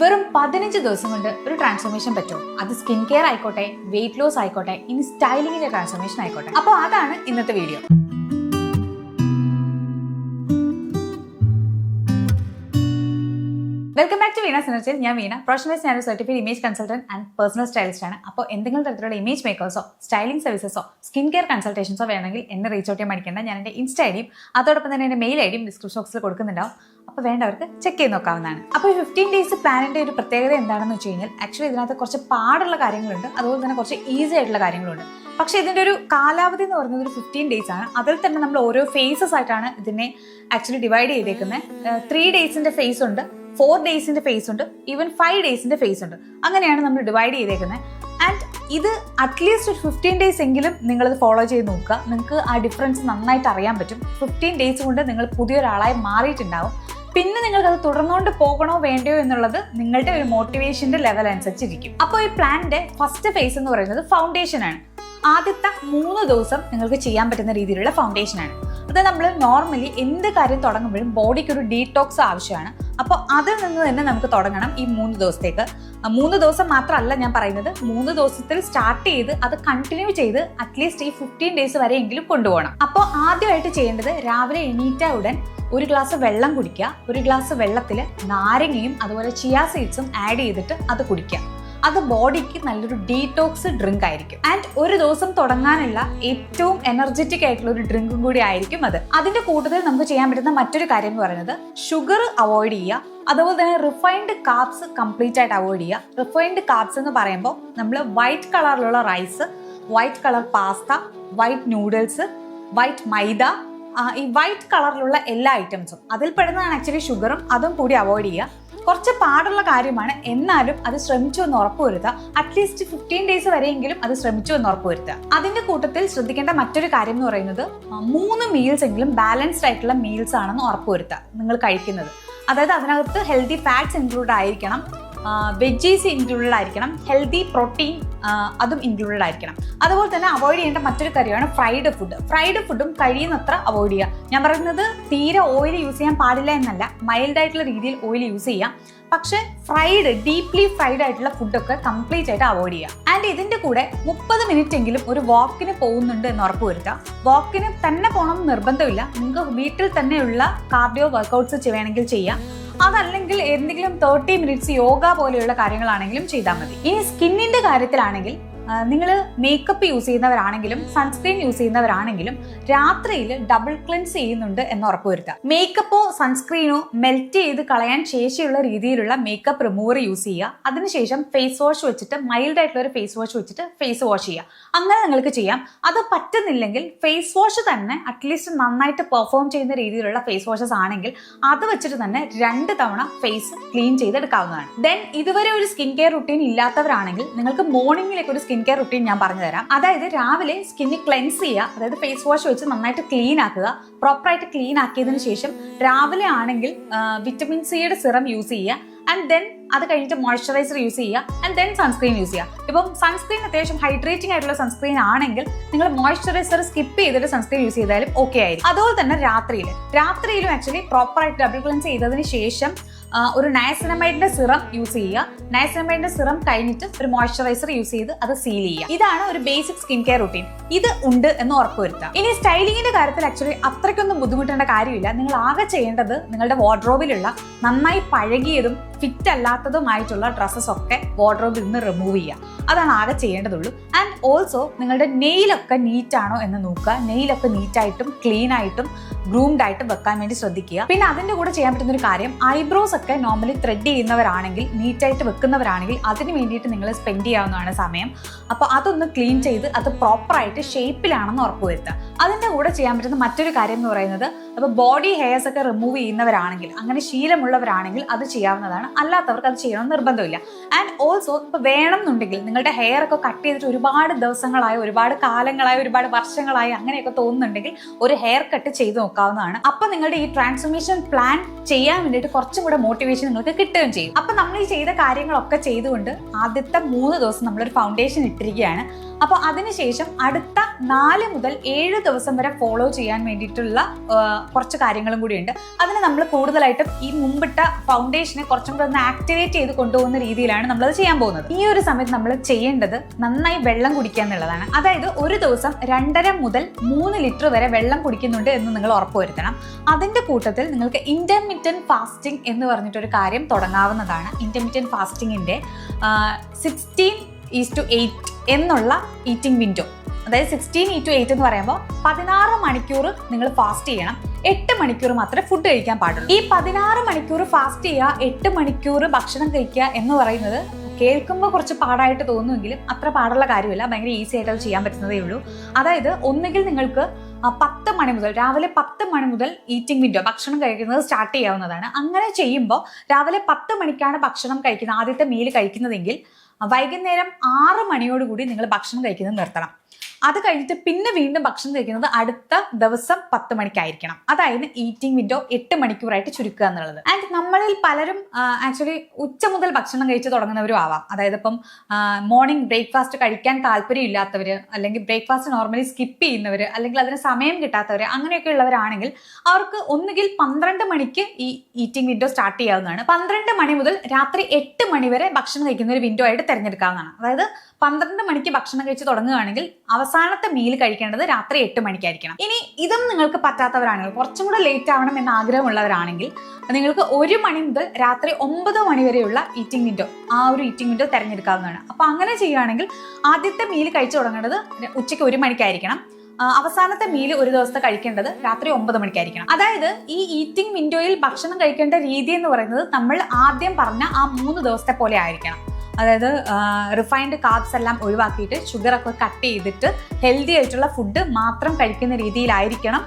വെറും 15 ദിവസം കൊണ്ട് ഒരു ട്രാൻസ്ഫോർമേഷൻ പറ്റുമോ? അത് സ്കിൻ കെയർ ആയിക്കോട്ടെ, വെയിറ്റ് ലോസ് ആയിക്കോട്ടെ, ഇനി സ്റ്റൈലിങ്ങിന്റെ ട്രാൻസ്ഫോർമേഷൻ ആയിക്കോട്ടെ. അപ്പോൾ അതാണ് ഇന്നത്തെ video. Welcome back to Veena സിനർച്ചിൽ. ഞാൻ Veena, professional standard certified image consultant and personal stylist ആണ്. അപ്പോൾ എന്തെങ്കിലും തരത്തിലുള്ള ഇമേജ് മേക്കേഴ്സോ സ്റ്റൈലിംഗ് സർവീസസോ സ്കിൻ കെയർ കൺസൾട്ടേഷൻസോ വേണമെങ്കിൽ എന്നെ റീച്ച് ഔട്ട് ചെയ്യാൻ മടിക്കേണ്ട. ഞാൻ എൻ്റെ ഇൻസ്റ്റ ഐഡിയും അതോടൊപ്പം തന്നെ എൻ്റെ മെയിൽ ഐഡിയും ഡിസ്ക്രിപ്ഷൻ ബോക്സിൽ കൊടുക്കുന്നുണ്ടാവും. അപ്പോൾ വേണ്ടവർക്ക് ചെക്ക് ചെയ്ത് നോക്കാവുന്നതാണ്. അപ്പോൾ 15 ഡേയ്സ് പ്ലാനിൻ്റെ ഒരു പ്രത്യേകത എന്താണെന്ന് വെച്ച് കഴിഞ്ഞാൽ, ആക്ച്വലി ഇതിനകത്ത് കുറച്ച് പാടുള്ള കാര്യങ്ങളുണ്ട്, അതുപോലെ തന്നെ കുറച്ച് ഈസി ആയിട്ടുള്ള കാര്യങ്ങളുണ്ട്. പക്ഷേ ഇതിൻ്റെ ഒരു കാലാവധി എന്ന് പറയുന്നത് ഒരു 15 ഡേയ്സ് ആണ്. അതിൽ തന്നെ നമ്മൾ ഓരോ ഫേസസ് ആയിട്ടാണ് ഇതിനെ ആക്ച്വലി ഡിവൈഡ് ചെയ്തേക്കുന്നത്. 3 ഡേയ്സിൻ്റെ ഫേസ് ഉണ്ട്, 4 ഡേയ്സിന്റെ ഫേസ് ഉണ്ട്, ഈവൻ 5 ഡേയ്സിന്റെ ഫേസ് ഉണ്ട്. അങ്ങനെയാണ് നമ്മൾ ഡിവൈഡ് ചെയ്തേക്കുന്നത്. ആൻഡ് ഇത് അറ്റ്ലീസ്റ്റ് ഒരു 15 ഡേയ്സ് എങ്കിലും നിങ്ങളത് ഫോളോ ചെയ്ത് നോക്കുക. നിങ്ങൾക്ക് ആ ഡിഫറൻസ് നന്നായിട്ട് അറിയാൻ പറ്റും. 15 ഡേയ്സ് കൊണ്ട് നിങ്ങൾ പുതിയൊരാളായി മാറിയിട്ടുണ്ടാവും. പിന്നെ നിങ്ങൾക്ക് അത് തുടർന്നുകൊണ്ട് പോകണോ വേണ്ടയോ എന്നുള്ളത് നിങ്ങളുടെ ഒരു മോട്ടിവേഷന്റെ ലെവൽ അനുസരിച്ചിരിക്കും. അപ്പോൾ ഈ പ്ലാനിന്റെ ഫസ്റ്റ് ഫേസ് എന്ന് പറയുന്നത് ഫൗണ്ടേഷൻ ആണ്. ആദ്യത്തെ 3 ദിവസം നിങ്ങൾക്ക് ചെയ്യാൻ പറ്റുന്ന രീതിയിലുള്ള ഫൗണ്ടേഷൻ ആണ്. അത് നമ്മൾ നോർമലി എന്ത് കാര്യം തുടങ്ങുമ്പോഴും ബോഡിക്ക് ഒരു ഡീടോക്സ് ആവശ്യമാണ്. അപ്പോൾ അതിൽ നിന്ന് തന്നെ നമുക്ക് തുടങ്ങണം ഈ 3 ദിവസത്തേക്ക്. 3 ദിവസം മാത്രമല്ല ഞാൻ പറയുന്നത്, 3 ദിവസത്തിൽ സ്റ്റാർട്ട് ചെയ്ത് അത് കണ്ടിന്യൂ ചെയ്ത് അറ്റ്ലീസ്റ്റ് ഈ 15 ഡേയ്സ് വരെയെങ്കിലും കൊണ്ടുപോകണം. അപ്പോൾ ആദ്യമായിട്ട് ചെയ്യേണ്ടത്, രാവിലെ എണീറ്റ ഉടൻ ഒരു ഗ്ലാസ് വെള്ളം കുടിക്കുക. ഒരു ഗ്ലാസ് വെള്ളത്തിൽ നാരങ്ങയും അതുപോലെ ചിയാ സീഡ്സും ആഡ് ചെയ്തിട്ട് അത് കുടിക്കുക. അത് ബോഡിക്ക് നല്ലൊരു ഡീടോക്സ് ഡ്രിങ്ക് ആയിരിക്കും. ആൻഡ് ഒരു ദിവസം തുടങ്ങാനുള്ള ഏറ്റവും എനർജറ്റിക് ആയിട്ടുള്ള ഒരു ഡ്രിങ്കും കൂടി ആയിരിക്കും അത്. അതിന്റെ കൂട്ടത്തിൽ നമുക്ക് ചെയ്യാൻ പറ്റുന്ന മറ്റൊരു കാര്യം എന്ന് പറയുന്നത്, ഷുഗർ അവോയ്ഡ് ചെയ്യുക. അതുപോലെ തന്നെ റിഫൈൻഡ് കാർബ്സ് കംപ്ലീറ്റ് ആയിട്ട് അവോയ്ഡ് ചെയ്യുക. റിഫൈൻഡ് കാർബ്സ് എന്ന് പറയുമ്പോൾ നമ്മൾ വൈറ്റ് കളറിലുള്ള rice, white colour pasta, white noodles, white maida, ഈ വൈറ്റ് കളറിലുള്ള എല്ലാ ഐറ്റംസും അതിൽ പെടുന്നതാണ് ആക്ച്വലി ഷുഗറും. അതും കൂടി അവോയ്ഡ് ചെയ്യുക. കുറച്ച് പാടുള്ള കാര്യമാണ്, എന്നാലും അത് ശ്രമിച്ചു എന്ന് ഉറപ്പുവരുത്തുക. അറ്റ്ലീസ്റ്റ് 15 ഡേയ്സ് വരെയെങ്കിലും അത് ശ്രമിച്ചു എന്ന് ഉറപ്പുവരുത്തുക. അതിന്റെ കൂട്ടത്തിൽ ശ്രദ്ധിക്കേണ്ട മറ്റൊരു കാര്യം എന്ന് പറയുന്നത്, 3 മീൽസ് എങ്കിലും ബാലൻസ്ഡ് ആയിട്ടുള്ള മീൽസ് ആണെന്ന് ഉറപ്പുവരുത്തുക നിങ്ങൾ കഴിക്കുന്നത്. അതായത് അതിനകത്ത് ഹെൽത്തി ഫാറ്റ്സ് ഇൻക്ലൂഡ് ആയിരിക്കണം, വെജീസ് ഇൻക്ലൂഡഡ് ആയിരിക്കണം, ഹെൽത്തി പ്രോട്ടീൻ അതും ഇൻക്ലൂഡഡ് ആയിരിക്കണം. അതുപോലെ തന്നെ അവോയ്ഡ് ചെയ്യേണ്ട മറ്റൊരു കാര്യമാണ് ഫ്രൈഡ് ഫുഡ്. ഫ്രൈഡ് ഫുഡും കഴിയുന്നത്ര അവോയ്ഡ് ചെയ്യുക. ഞാൻ പറയുന്നത് തീരെ ഓയിൽ യൂസ് ചെയ്യാൻ പാടില്ല എന്നല്ല, മൈൽഡ് ആയിട്ടുള്ള രീതിയിൽ ഓയിൽ യൂസ് ചെയ്യാം. പക്ഷേ ഡീപ്ലി ഫ്രൈഡ് ആയിട്ടുള്ള ഫുഡൊക്കെ കംപ്ലീറ്റ് ആയിട്ട് അവോയ്ഡ് ചെയ്യുക. ആൻഡ് ഇതിന്റെ കൂടെ 30 മിനിറ്റ് എങ്കിലും ഒരു വാക്കിന് പോകുന്നുണ്ട് എന്ന് ഉറപ്പുവരുത്തുക. വാക്കിന് തന്നെ പോകണമെന്ന് നിർബന്ധമില്ല, നിങ്ങൾക്ക് വീട്ടിൽ തന്നെയുള്ള കാർഡിയോ വർക്കൗട്ട്സ് വേണമെങ്കിൽ ചെയ്യാം. അതല്ലെങ്കിൽ എന്തെങ്കിലും 30 മിനിറ്റ്സ് യോഗ പോലെയുള്ള കാര്യങ്ങളാണെങ്കിലും ചെയ്താൽ മതി. ഇനി സ്കിന്നിന്റെ കാര്യത്തിലാണെങ്കിൽ, നിങ്ങൾ മേക്കപ്പ് യൂസ് ചെയ്യുന്നവരാണെങ്കിലും സൺസ്ക്രീൻ യൂസ് ചെയ്യുന്നവരാണെങ്കിലും രാത്രിയിൽ ഡബിൾ ക്ലെൻസ് ചെയ്യുന്നുണ്ട് എന്ന് ഉറപ്പുവരുത്തുക. മേക്കപ്പോ സൺസ്ക്രീനോ മെൽറ്റ് ചെയ്ത് കളയാൻ ശേഷിയുള്ള രീതിയിലുള്ള മേക്കപ്പ് റിമൂവർ യൂസ് ചെയ്യുക. അതിനുശേഷം ഫേസ് വാഷ് വെച്ചിട്ട്, മൈൽഡ് ആയിട്ടുള്ള ഒരു ഫേസ് വാഷ് വെച്ചിട്ട് ഫേസ് വാഷ് ചെയ്യുക. അങ്ങനെ നിങ്ങൾക്ക് ചെയ്യാം. അത് പറ്റുന്നില്ലെങ്കിൽ ഫേസ് വാഷ് തന്നെ അറ്റ്ലീസ്റ്റ് നന്നായിട്ട് പെർഫോം ചെയ്യുന്ന രീതിയിലുള്ള ഫേസ് വാഷസ് ആണെങ്കിൽ അത് വെച്ചിട്ട് തന്നെ 2 തവണ ഫേസ് ക്ലീൻ ചെയ്തെടുക്കാവുന്നതാണ്. ദെൻ ഇതുവരെ ഒരു സ്കിൻ കെയർ റുട്ടീൻ ഇല്ലാത്തവരാണെങ്കിൽ നിങ്ങൾക്ക് മോർണിംഗിലേക്ക് ഒരു സ്കിൻ കെയർ റുട്ടീൻ ഞാൻ പറഞ്ഞു തരാം. അതായത് രാവിലെ സ്കിന്ന് ക്ലെൻസ് ചെയ്യുക, അതായത് ഫേസ് വാഷ് വെച്ച് നന്നായിട്ട് ക്ലീൻ ആക്കുക. പ്രോപ്പറായിട്ട് ക്ലീൻ ആക്കിയതിനു ശേഷം രാവിലെ ആണെങ്കിൽ വിറ്റമിൻ സിയുടെ സിറം യൂസ് ചെയ്യുക. ആൻഡ് ദെൻ അത് കഴിഞ്ഞിട്ട് മോയ്സ്ചറൈസർ യൂസ് ചെയ്യുക. ആൻഡ് ദെൻ സൺസ്ക്രീൻ യൂസ് ചെയ്യുക. ഇപ്പം സൺസ്ക്രീൻ അത്യാവശ്യം ഹൈഡ്രേറ്റിംഗ് ആയിട്ടുള്ള സൺസ്ക്രീൻ ആണെങ്കിൽ നിങ്ങൾ മോയ്സ്ചറൈസർ സ്കിപ്പ് ചെയ്തിട്ട് സൺസ്ക്രീൻ യൂസ് ചെയ്താലും ഓക്കെ ആയിരിക്കും. അതുപോലെ തന്നെ രാത്രിയിലും ആക്ച്വലി പ്രോപ്പറായിട്ട് ഡബിൾ ക്ലെൻസ് ചെയ്തതിന് ശേഷം ഒരു നയസിനമൈഡിന്റെ സിറം യൂസ് ചെയ്യുക. നയസിനമൈഡിന്റെ സിറം കഴിഞ്ഞിട്ട് ഒരു മോയ്സ്ചറൈസർ യൂസ് ചെയ്ത് അത് സീൽ ചെയ്യുക. ഇതാണ് ഒരു ബേസിക് സ്കിൻ കെയർ റുട്ടീൻ. ഇത് ഉണ്ട് എന്ന് ഉറപ്പുവരുത്താം. ഇനി സ്റ്റൈലിങ്ങിന്റെ കാര്യത്തിൽ ആക്ച്വലി അത്രയ്ക്കൊന്നും ബുദ്ധിമുട്ടേണ്ട കാര്യമില്ല. നിങ്ങൾ ആകെ ചെയ്യേണ്ടത് നിങ്ങളുടെ വാർഡ്രോബിലുള്ള നന്നായി പഴകിയതും ഫിറ്റ് അല്ലാത്തതുമായിട്ടുള്ള ഡ്രസ്സസ് ഒക്കെ വാർഡ്രോബിൽ നിന്ന് റിമൂവ് ചെയ്യുക. അതാണ് ആകെ ചെയ്യേണ്ടതുള്ളൂ. ആൻഡ് ഓൾസോ നിങ്ങളുടെ നെയിലൊക്കെ നീറ്റ് ആണോ എന്ന് നോക്കുക. നെയിലൊക്കെ നീറ്റായിട്ടും ക്ലീൻ ആയിട്ടും ഗ്രൂംഡ് ആയിട്ടും വെക്കാൻ വേണ്ടി ശ്രദ്ധിക്കുക. പിന്നെ അതിന്റെ കൂടെ ചെയ്യാൻ പറ്റുന്ന ഒരു കാര്യം, ഐബ്രോസ് ഒക്കെ നോർമലി ത്രെഡ് ചെയ്യുന്നവരാണെങ്കിൽ, നീറ്റായിട്ട് വെക്കുന്നവരാണെങ്കിൽ അതിന് വേണ്ടിയിട്ട് നിങ്ങൾ സ്പെൻഡ് ചെയ്യാവുന്നതാണ് സമയം. അപ്പോൾ അതൊന്ന് ക്ലീൻ ചെയ്ത് അത് പ്രോപ്പറായിട്ട് ഷേപ്പിലാണെന്ന് ഉറപ്പുവരുത്തുക. അതിന്റെ കൂടെ ചെയ്യാൻ പറ്റുന്ന മറ്റൊരു കാര്യം എന്ന് പറയുന്നത്, അപ്പോൾ ബോഡി ഹെയർസ് ഒക്കെ റിമൂവ് ചെയ്യുന്നവരാണെങ്കിൽ, അങ്ങനെ ശീലമുള്ളവരാണെങ്കിൽ അത് ചെയ്യാവുന്നതാണ്. അല്ലാത്തവർക്ക് അത് ചെയ്യണമെന്ന് നിർബന്ധമില്ല. ആൻഡ് ഓൾസോ ഇപ്പോൾ വേണം എന്നുണ്ടെങ്കിൽ നിങ്ങളുടെ ഹെയർ ഒക്കെ കട്ട് ചെയ്തിട്ട് ഒരുപാട് ദിവസങ്ങളായി, ഒരുപാട് കാലങ്ങളായി, ഒരുപാട് വർഷങ്ങളായി അങ്ങനെയൊക്കെ തോന്നുന്നുണ്ടെങ്കിൽ ഒരു ഹെയർ കട്ട് ചെയ്ത് നോക്കുക. നോക്കാവുന്നതാണ്. അപ്പൊ നിങ്ങളുടെ ഈ ട്രാൻസ്ഫോർമേഷൻ പ്ലാൻ ചെയ്യാൻ വേണ്ടിയിട്ട് കുറച്ചും കൂടെ മോട്ടിവേഷൻ നിങ്ങൾക്ക് കിട്ടുകയും ചെയ്യും. അപ്പൊ നമ്മൾ ഈ ചെയ്ത കാര്യങ്ങളൊക്കെ ചെയ്തുകൊണ്ട് ആദ്യത്തെ 3 ദിവസം നമ്മളൊരു ഫൗണ്ടേഷൻ ഇട്ടിരിക്കുകയാണ്. അപ്പോൾ അതിനുശേഷം അടുത്ത 4 മുതൽ 7 ദിവസം വരെ ഫോളോ ചെയ്യാൻ വേണ്ടിയിട്ടുള്ള കുറച്ച് കാര്യങ്ങളും കൂടിയുണ്ട്. അതിന് നമ്മൾ കൂടുതലായിട്ടും ഈ മുമ്പിട്ട ഫൗണ്ടേഷനെ കുറച്ചും കൂടെ ഒന്ന് ആക്ടിവേറ്റ് ചെയ്ത് കൊണ്ടുപോകുന്ന രീതിയിലാണ് നമ്മളത് ചെയ്യാൻ പോകുന്നത്. ഈ ഒരു സമയത്ത് നമ്മൾ ചെയ്യേണ്ടത് നന്നായി വെള്ളം കുടിക്കുക എന്നുള്ളതാണ്. അതായത് ഒരു ദിവസം 2.5 മുതൽ 3 ലിറ്റർ വരെ വെള്ളം കുടിക്കുന്നുണ്ട് എന്ന് നിങ്ങൾ ഉറപ്പുവരുത്തണം. അതിന്റെ കൂട്ടത്തിൽ നിങ്ങൾക്ക് ഇന്റർമിറ്റന്റ് ഫാസ്റ്റിംഗ് എന്ന് പറഞ്ഞിട്ടൊരു കാര്യം തുടങ്ങാവുന്നതാണ്. ഇന്റർമിറ്റന്റ് ഫാസ്റ്റിംഗിന്റെ 16:8 എന്നുള്ള ഈറ്റിംഗ് വിൻഡോ, അതായത് 16:8 എന്ന് പറയുമ്പോൾ 16 മണിക്കൂർ നിങ്ങൾ ഫാസ്റ്റ് ചെയ്യണം. 8 മണിക്കൂർ മാത്രമേ ഫുഡ് കഴിക്കാൻ പാടുള്ളൂ. ഈ 16 മണിക്കൂർ ഫാസ്റ്റ് ചെയ്യുക, 8 മണിക്കൂർ ഭക്ഷണം കഴിക്കുക എന്ന് പറയുന്നത് കേൾക്കുമ്പോൾ കുറച്ച് പാടായിട്ട് തോന്നുമെങ്കിലും അത്ര പാടുള്ള കാര്യമില്ല. ഭയങ്കര ഈസി ആയിട്ട് അത് ചെയ്യാൻ പറ്റുന്നതേ ഉള്ളൂ. അതായത് ഒന്നുകിൽ നിങ്ങൾക്ക് 10 മണി മുതൽ, രാവിലെ 10 മണി മുതൽ ഈറ്റിംഗ് വിൻഡോ, ഭക്ഷണം കഴിക്കുന്നത് സ്റ്റാർട്ട് ചെയ്യാവുന്നതാണ്. അങ്ങനെ ചെയ്യുമ്പോൾ രാവിലെ 10 മണിക്കാണ് ഭക്ഷണം കഴിക്കുന്നത്, ആദ്യത്തെ മീൽ കഴിക്കുന്നതെങ്കിൽ വൈകുന്നേരം 6 മണിയോടുകൂടി നിങ്ങൾ ഭക്ഷണം കഴിക്കുന്നത് നിർത്തണം. അത് കഴിഞ്ഞിട്ട് പിന്നെ വീണ്ടും ഭക്ഷണം കഴിക്കുന്നത് അടുത്ത ദിവസം 10 മണിക്കായിരിക്കണം. അതായത് ഈറ്റിംഗ് വിൻഡോ 8 മണിക്കൂറായിട്ട് ചുരുക്കുക എന്നുള്ളത്. ആൻഡ് നമ്മളിൽ പലരും ആക്ച്വലി ഉച്ച മുതൽ ഭക്ഷണം കഴിച്ച് തുടങ്ങുന്നവരും ആവാം. അതായത് ഇപ്പം മോർണിംഗ് ബ്രേക്ക്ഫാസ്റ്റ് കഴിക്കാൻ താല്പര്യമില്ലാത്തവർ, അല്ലെങ്കിൽ ബ്രേക്ക്ഫാസ്റ്റ് നോർമലി സ്കിപ്പ് ചെയ്യുന്നവർ, അല്ലെങ്കിൽ അതിന് സമയം കിട്ടാത്തവർ, അങ്ങനെയൊക്കെ ഉള്ളവരാണെങ്കിൽ അവർക്ക് ഒന്നുകിൽ 12 മണിക്ക് ഈ ഈറ്റിംഗ് വിൻഡോ സ്റ്റാർട്ട് ചെയ്യാവുന്നതാണ്. 12 മണി മുതൽ രാത്രി 8 മണി വരെ ഭക്ഷണം കഴിക്കുന്ന ഒരു വിൻഡോ ആയിട്ട് തിരഞ്ഞെടുക്കാവുന്നതാണ്. അതായത് 12 മണിക്ക് ഭക്ഷണം കഴിച്ച് തുടങ്ങുകയാണെങ്കിൽ അവസാനത്തെ മീൽ കഴിക്കേണ്ടത് രാത്രി 8 മണിക്കായിരിക്കണം. ഇനി ഇതും നിങ്ങൾക്ക് പറ്റാത്തവരാണെങ്കിൽ, കുറച്ചും കൂടെ ലേറ്റ് ആവണം എന്ന ആഗ്രഹമുള്ളവരാണെങ്കിൽ നിങ്ങൾക്ക് 1 മണി മുതൽ രാത്രി 9 മണി വരെയുള്ള ഈറ്റിംഗ് വിൻഡോ, ആ ഒരു ഈറ്റിംഗ് വിൻഡോ തിരഞ്ഞെടുക്കാവുന്നതാണ്. അപ്പൊ അങ്ങനെ ചെയ്യുകയാണെങ്കിൽ ആദ്യത്തെ മീൽ കഴിച്ചു തുടങ്ങേണ്ടത് ഉച്ചയ്ക്ക് 1 മണിക്കായിരിക്കണം. അവസാനത്തെ മീൽ ഒരു ദിവസത്തെ കഴിക്കേണ്ടത് രാത്രി 9 മണിക്കായിരിക്കണം. അതായത് ഈ ഈറ്റിംഗ് വിൻഡോയിൽ ഭക്ഷണം കഴിക്കേണ്ട രീതി എന്ന് പറയുന്നത് നമ്മൾ ആദ്യം പറഞ്ഞ ആ 3 ദിവസത്തെ പോലെ ആയിരിക്കണം. അതായത് റിഫൈൻഡ് കാർബ്സ് എല്ലാം ഒഴിവാക്കിയിട്ട് ഷുഗറൊക്കെ കട്ട് ചെയ്തിട്ട് ഹെൽത്തി ആയിട്ടുള്ള ഫുഡ് മാത്രം കഴിക്കുന്ന രീതിയിലായിരിക്കണം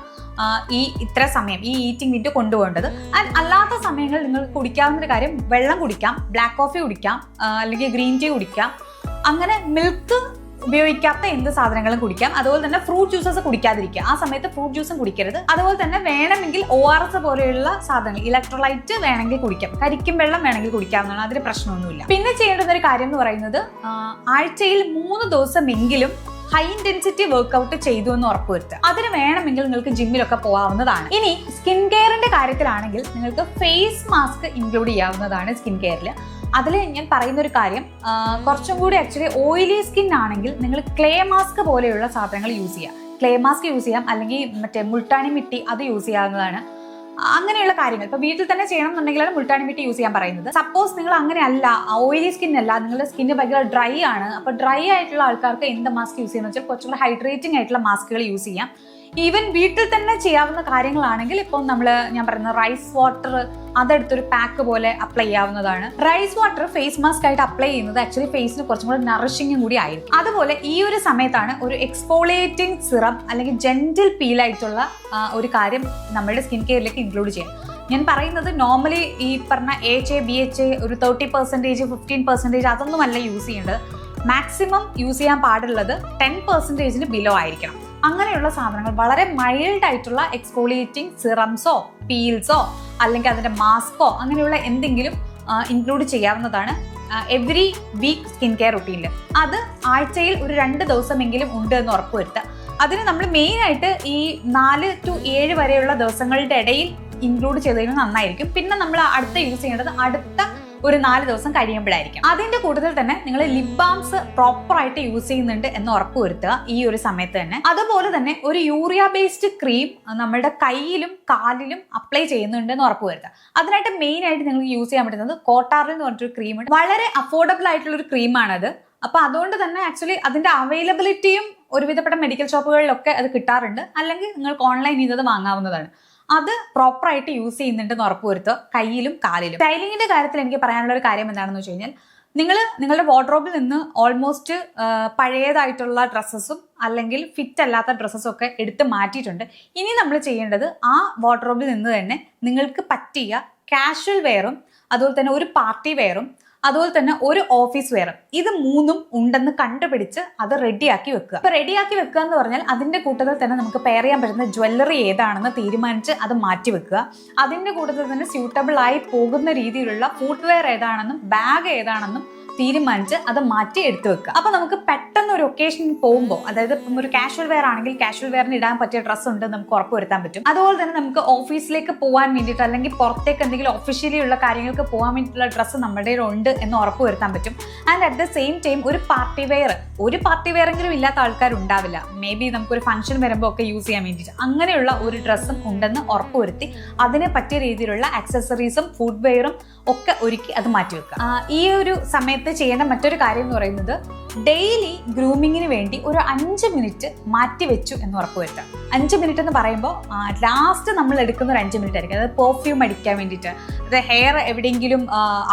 ഈ ഇത്ര സമയം ഈ ഈറ്റിംഗ് വിൻഡോ കൊണ്ടുപോകേണ്ടത്. ആൻഡ് അല്ലാത്ത സമയങ്ങളിൽ നിങ്ങൾക്ക് കുടിക്കാവുന്ന ഒരു കാര്യം, വെള്ളം കുടിക്കാം, ബ്ലാക്ക് കോഫി കുടിക്കാം, അല്ലെങ്കിൽ ഗ്രീൻ ടീ കുടിക്കാം, അങ്ങനെ മിൽക്ക് ഉപയോഗിക്കാത്ത എന്ത് സാധനങ്ങളും കുടിക്കാം. അതുപോലെ തന്നെ ഫ്രൂട്ട് ജ്യൂസസ് കുടിക്കാതിരിക്കുക. ആ സമയത്ത് ഫ്രൂട്ട് ജ്യൂസും കുടിക്കരുത്. അതുപോലെ തന്നെ വേണമെങ്കിൽ ORS പോലെയുള്ള സാധനങ്ങൾ, ഇലക്ട്രോലൈറ്റ് വേണമെങ്കിൽ കുടിക്കാം, കരിക്കും വെള്ളം വേണമെങ്കിൽ കുടിക്കാവുന്നതാണ്, അതിന് പ്രശ്നമൊന്നുമില്ല. പിന്നെ ചെയ്യേണ്ടുന്ന ഒരു കാര്യം എന്ന് പറയുന്നത് ആഴ്ചയിൽ 3 ദിവസമെങ്കിലും ഹൈ ഇന്റൻസിറ്റി വർക്ക്ഔട്ട് ചെയ്തു എന്ന് ഉറപ്പുവരുത്തുക. അതിന് വേണമെങ്കിൽ നിങ്ങൾക്ക് ജിമ്മിലൊക്കെ പോകാവുന്നതാണ്. ഇനി സ്കിൻ കെയറിന്റെ കാര്യത്തിലാണെങ്കിൽ നിങ്ങൾക്ക് ഫേസ് മാസ്ക് ഇൻക്ലൂഡ് ചെയ്യാവുന്നതാണ് സ്കിൻ കെയറിൽ. അതിൽ ഞാൻ പറയുന്ന ഒരു കാര്യം, കുറച്ചും കൂടി ആക്ച്വലി ഓയിലി സ്കിൻ ആണെങ്കിൽ നിങ്ങൾ ക്ലേ മാസ്ക് പോലെയുള്ള സാധനങ്ങൾ യൂസ് ചെയ്യുക. ക്ലേ മാസ്ക് യൂസ് ചെയ്യാം, അല്ലെങ്കിൽ മറ്റേ മുൾട്ടാണി മിട്ടി അത് യൂസ് ചെയ്യാവുന്നതാണ്. അങ്ങനെയുള്ള കാര്യങ്ങൾ ഇപ്പൊ വീട്ടിൽ തന്നെ ചെയ്യണം എന്നുണ്ടെങ്കിലാണ് മുൾട്ടാണി മിട്ടി യൂസ് ചെയ്യാൻ പറയുന്നത്. സപ്പോസ് നിങ്ങൾ അങ്ങനെ അല്ല, ഓയിലി സ്കിൻ അല്ല, നിങ്ങളുടെ സ്കിന്ന് ഭയങ്കര ഡ്രൈ ആണ്, അപ്പൊ ഡ്രൈ ആയിട്ടുള്ള ആൾക്കാർക്ക് എന്ത് മാസ്ക് യൂസ് ചെയ്യുന്ന വെച്ചാൽ കുറച്ചുകൂടെ ഹൈഡ്രേറ്റിംഗ് ആയിട്ടുള്ള മാസ്കുകൾ യൂസ് ചെയ്യാം. ഈവൻ വീട്ടിൽ തന്നെ ചെയ്യാവുന്ന കാര്യങ്ങളാണെങ്കിൽ ഇപ്പം ഞാൻ പറയുന്ന റൈസ് വാട്ടർ അതെടുത്തൊരു പാക്ക് പോലെ അപ്ലൈ ചെയ്യാവുന്നതാണ്. റൈസ് വാട്ടർ ഫേസ് മാസ്ക് ആയിട്ട് അപ്ലൈ ചെയ്യുന്നത് ആക്ച്വലി ഫേസിന് കുറച്ചും കൂടി നറിഷിങ്ങും കൂടി ആയിരിക്കും. അതുപോലെ ഈ ഒരു സമയത്താണ് ഒരു എക്സ്ഫോളിയേറ്റിംഗ് സിറം അല്ലെങ്കിൽ ജെന്റിൽ പീൽ ആയിട്ടുള്ള ഒരു കാര്യം നമ്മുടെ സ്കിൻ കെയറിലേക്ക് ഇൻക്ലൂഡ് ചെയ്യാം. ഞാൻ പറയുന്നത് നോർമലി ഈ പറഞ്ഞ AHA BHA ഒരു 30%, 15% അതൊന്നുമല്ല യൂസ് ചെയ്യേണ്ടത്. മാക്സിമം യൂസ് ചെയ്യാൻ പാടുള്ളത് 10%-ന് ബിലോ ആയിരിക്കണം. അങ്ങനെയുള്ള സാധനങ്ങൾ, വളരെ മൈൽഡ് ആയിട്ടുള്ള എക്സ്ഫോളിയേറ്റിംഗ് സിറംസോ പീൽസോ അല്ലെങ്കിൽ അതിന്റെ മാസ്കോ അങ്ങനെയുള്ള എന്തെങ്കിലും ഇൻക്ലൂഡ് ചെയ്യാവുന്നതാണ് എവറി വീക്ക് സ്കിൻ കെയർ റുട്ടീനിൽ. അത് ആഴ്ചയിൽ ഒരു 2 ദിവസമെങ്കിലും ഉണ്ട് എന്ന് ഉറപ്പുവരുത്തുക. അതിന് നമ്മൾ മെയിൻ ആയിട്ട് ഈ 4 to 7 വരെയുള്ള ദിവസങ്ങളുടെ ഇടയിൽ ഇൻക്ലൂഡ് ചെയ്തതിന് നന്നായിരിക്കും. പിന്നെ നമ്മൾ അടുത്ത യൂസ് ചെയ്യേണ്ടത് അടുത്ത ഒരു 4 ദിവസം കഴിയുമ്പോഴായിരിക്കും. അതിന്റെ കൂടുതൽ തന്നെ നിങ്ങൾ ലിപ് ബാംസ് പ്രോപ്പർ ആയിട്ട് യൂസ് ചെയ്യുന്നുണ്ട് എന്ന് ഉറപ്പുവരുത്തുക ഈ ഒരു സമയത്ത് തന്നെ. അതുപോലെ തന്നെ ഒരു യൂറിയ ബേസ്ഡ് ക്രീം നമ്മുടെ കയ്യിലും കാലിലും അപ്ലൈ ചെയ്യുന്നുണ്ട് എന്ന് ഉറപ്പുവരുത്തുക. അതിനായിട്ട് മെയിൻ ആയിട്ട് നിങ്ങൾക്ക് യൂസ് ചെയ്യാൻ പറ്റുന്നത് കോട്ടാറിൽ എന്ന് പറഞ്ഞിട്ടൊരു ക്രീമുണ്ട്. വളരെ അഫോർഡബിൾ ആയിട്ടുള്ള ഒരു ക്രീമാണത്. അപ്പൊ അതുകൊണ്ട് തന്നെ ആക്ച്വലി അതിന്റെ അവൈലബിലിറ്റിയും ഒരുവിധപ്പെട്ട മെഡിക്കൽ ഷോപ്പുകളിലൊക്കെ അത് കിട്ടാറുണ്ട്, അല്ലെങ്കിൽ നിങ്ങൾക്ക് ഓൺലൈനിൽ നിന്ന് വാങ്ങാവുന്നതാണ്. അത് പ്രോപ്പറായിട്ട് യൂസ് ചെയ്യുന്നുണ്ടെന്ന് ഉറപ്പുവരുത്തുക കയ്യിലും കാലിലും. സ്റ്റൈലിങ്ങിന്റെ കാര്യത്തിൽ എനിക്ക് പറയാനുള്ള ഒരു കാര്യം എന്താണെന്ന് വെച്ച് കഴിഞ്ഞാൽ, നിങ്ങളുടെ വാർഡ്രോബിൽ നിന്ന് ഓൾമോസ്റ്റ് പഴയതായിട്ടുള്ള ഡ്രസ്സസും അല്ലെങ്കിൽ ഫിറ്റ് അല്ലാത്ത ഡ്രസ്സസും ഒക്കെ എടുത്ത് മാറ്റിയിട്ടുണ്ട്. ഇനി നമ്മൾ ചെയ്യേണ്ടത് ആ വാർഡ്രോബിൽ നിന്ന് തന്നെ നിങ്ങൾക്ക് പറ്റിയ കാഷ്വൽ വെയറും അതുപോലെ തന്നെ ഒരു പാർട്ടി വെയറും അതുപോലെ തന്നെ ഒരു ഓഫീസ് വെയർ, ഇത് മൂന്നും ഉണ്ടെന്ന് കണ്ടുപിടിച്ച് അത് റെഡിയാക്കി വെക്കുക. ഇപ്പൊ റെഡിയാക്കി വെക്കുക എന്ന് പറഞ്ഞാൽ അതിന്റെ കൂട്ടത്തിൽ തന്നെ നമുക്ക് പെയർ ചെയ്യാൻ പറ്റുന്ന ജ്വല്ലറി ഏതാണെന്ന് തീരുമാനിച്ച് അത് മാറ്റി വെക്കുക. അതിന്റെ കൂട്ടത്തിൽ തന്നെ സ്യൂട്ടബിൾ ആയി പോകുന്ന രീതിയിലുള്ള ഫുട്വെയർ ഏതാണെന്നും ബാഗ് ഏതാണെന്നും തീരുമാനിച്ച് അത് മാറ്റി എടുത്തു വെക്കുക. അപ്പൊ നമുക്ക് പെട്ടെന്ന് ഒരു ഒക്കേഷനിൽ പോകുമ്പോൾ, അതായത് ഇപ്പം ഒരു കാഷ്വൽ വെയർ ആണെങ്കിൽ കാഷ്വൽ വെയറിന് ഇടാൻ പറ്റിയ ഡ്രസ്സ് ഉണ്ട് നമുക്ക് ഉറപ്പുവരുത്താൻ പറ്റും. അതുപോലെ തന്നെ നമുക്ക് ഓഫീസിലേക്ക് പോകാൻ വേണ്ടിയിട്ട് അല്ലെങ്കിൽ പുറത്തേക്ക് എന്തെങ്കിലും ഒഫീഷ്യലി ഉള്ള കാര്യങ്ങൾക്ക് പോകാൻ വേണ്ടിയിട്ടുള്ള ഡ്രസ്സ് നമ്മുടെ ഉണ്ട് എന്ന് ഉറപ്പുവരുത്താൻ പറ്റും. And at the same time ഒരു പാർട്ടി വെയർ എങ്കിലും ഇല്ലാത്ത ആൾക്കാരുണ്ടാവില്ല. മേ ബി നമുക്കൊരു ഫംഗ്ഷൻ വരുമ്പോൾ ഒക്കെ യൂസ് ചെയ്യാൻ വേണ്ടിയിട്ട് അങ്ങനെയുള്ള ഒരു ഡ്രസ്സും ഉണ്ടെന്ന് ഉറപ്പുവരുത്തി അതിനെ പറ്റിയ രീതിയിലുള്ള ആക്സസറീസും ഫുഡ് വെയറും ഒക്കെ ഒരുക്കി അത് മാറ്റി വെക്കുക. ഈ ഒരു സമയത്ത് ചെയ്യേണ്ട മറ്റൊരു കാര്യം എന്ന് പറയുന്നത് ഡെയിലി ഗ്രൂമിങ്ങിന് വേണ്ടി ഒരു 5 മിനിറ്റ് മാറ്റി വെച്ചു എന്ന് ഉറപ്പുവരുത്താം. 5 മിനിറ്റ് എന്ന് പറയുമ്പോൾ ലാസ്റ്റ് നമ്മൾ എടുക്കുന്ന ഒരു 5 മിനിറ്റ് ആയിരിക്കും. അതായത് പെർഫ്യൂം അടിക്കാൻ വേണ്ടിയിട്ട്, അതായത് ഹെയർ എവിടെയെങ്കിലും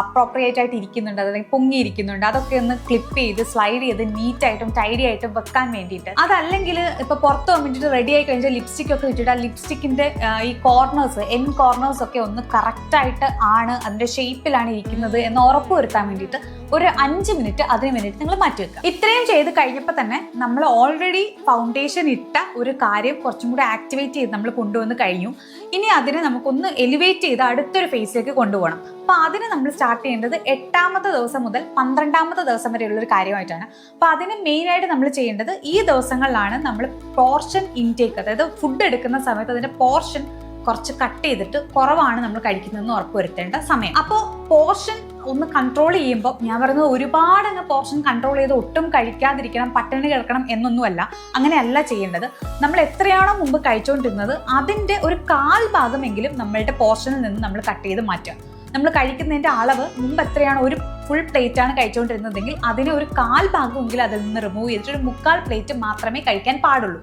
അപ്രോപ്രിയേറ്റ് ആയിട്ട് ഇരിക്കുന്നുണ്ട്, അതായത് പൊങ്ങിയിരിക്കുന്നുണ്ട്, അതൊക്കെ ഒന്ന് ക്ലിപ്പ് ചെയ്ത് സ്ലൈഡ് ചെയ്ത് നീറ്റായിട്ടും ടൈഡി ആയിട്ടും വെക്കാൻ വേണ്ടിയിട്ട്. അതല്ലെങ്കിൽ ഇപ്പൊ പുറത്ത് പോകാൻ വേണ്ടിയിട്ട് റെഡി ആയി കഴിഞ്ഞാൽ ലിപ്സ്റ്റിക് ഒക്കെ ഇട്ടിട്ട് ആ ലിപ്സ്റ്റിക്കിന്റെ ഈ കോർണേഴ്സ് ഒക്കെ ഒന്ന് കറക്റ്റ് ആയിട്ട് ആണ് അതിന്റെ ഷേപ്പിലാണ് ഇരിക്കുന്നത് എന്ന് ഉറപ്പുവരുത്താൻ വേണ്ടിയിട്ട് ഒരു 5 മിനിറ്റ് അതിന് വേണ്ടിയിട്ട് നിങ്ങൾ മാറ്റി വെക്കുക. ഇത്രയും ചെയ്ത് കഴിഞ്ഞപ്പോൾ തന്നെ നമ്മൾ ഓൾറെഡി ഫൗണ്ടേഷൻ ഇട്ട ഒരു കാര്യം കുറച്ചും കൂടി ആക്ടിവേറ്റ് ചെയ്ത് നമ്മൾ കൊണ്ടുവന്ന് കഴിഞ്ഞു. ഇനി അതിനെ നമുക്കൊന്ന് എലിവേറ്റ് ചെയ്ത് അടുത്തൊരു ഫേസിലേക്ക് കൊണ്ടുപോകണം. അപ്പൊ അതിന് നമ്മൾ സ്റ്റാർട്ട് ചെയ്യേണ്ടത് 8ാമത്തെ ദിവസം മുതൽ 12ാമത്തെ ദിവസം വരെയുള്ള ഒരു കാര്യമായിട്ടാണ്. അപ്പൊ അതിന് മെയിൻ ആയിട്ട് നമ്മൾ ചെയ്യേണ്ടത് ഈ ദിവസങ്ങളിലാണ് നമ്മൾ പോർഷൻ ഇൻടേക്ക്, അതായത് ഫുഡ് എടുക്കുന്ന സമയത്ത് അതിന്റെ പോർഷൻ കുറച്ച് കട്ട് ചെയ്തിട്ട് കുറവാണ് നമ്മൾ കഴിക്കുന്നതെന്ന് ഉറപ്പുവരുത്തേണ്ട സമയം. അപ്പോൾ പോർഷൻ ഒന്ന് കൺട്രോൾ ചെയ്യുമ്പോൾ ഞാൻ പറയുന്നത് ഒരുപാട് പോർഷൻ കൺട്രോൾ ചെയ്ത് ഒട്ടും കഴിക്കാതിരിക്കണം, പട്ടിണി കിടക്കണം എന്നൊന്നുമല്ല. അങ്ങനെയല്ല ചെയ്യേണ്ടത്. നമ്മൾ എത്രയാണോ മുമ്പ് കഴിച്ചുകൊണ്ടിരുന്നത് അതിന്റെ ഒരു 1/4 ഭാഗമെങ്കിലും നമ്മളുടെ പോർഷനിൽ നിന്ന് നമ്മൾ കട്ട് ചെയ്ത് മാറ്റുക. നമ്മൾ കഴിക്കുന്നതിന്റെ അളവ് മുമ്പ് എത്രയാണോ, ഒരു ഫുൾ പ്ലേറ്റ് ആണ് കഴിച്ചുകൊണ്ടിരുന്നതെങ്കിൽ അതിനെ ഒരു 1/4 ഭാഗമെങ്കിലും അതിൽ നിന്ന് റിമൂവ് ചെയ്തിട്ട് ഒരു 3/4 പ്ലേറ്റ് മാത്രമേ കഴിക്കാൻ പാടുള്ളൂ.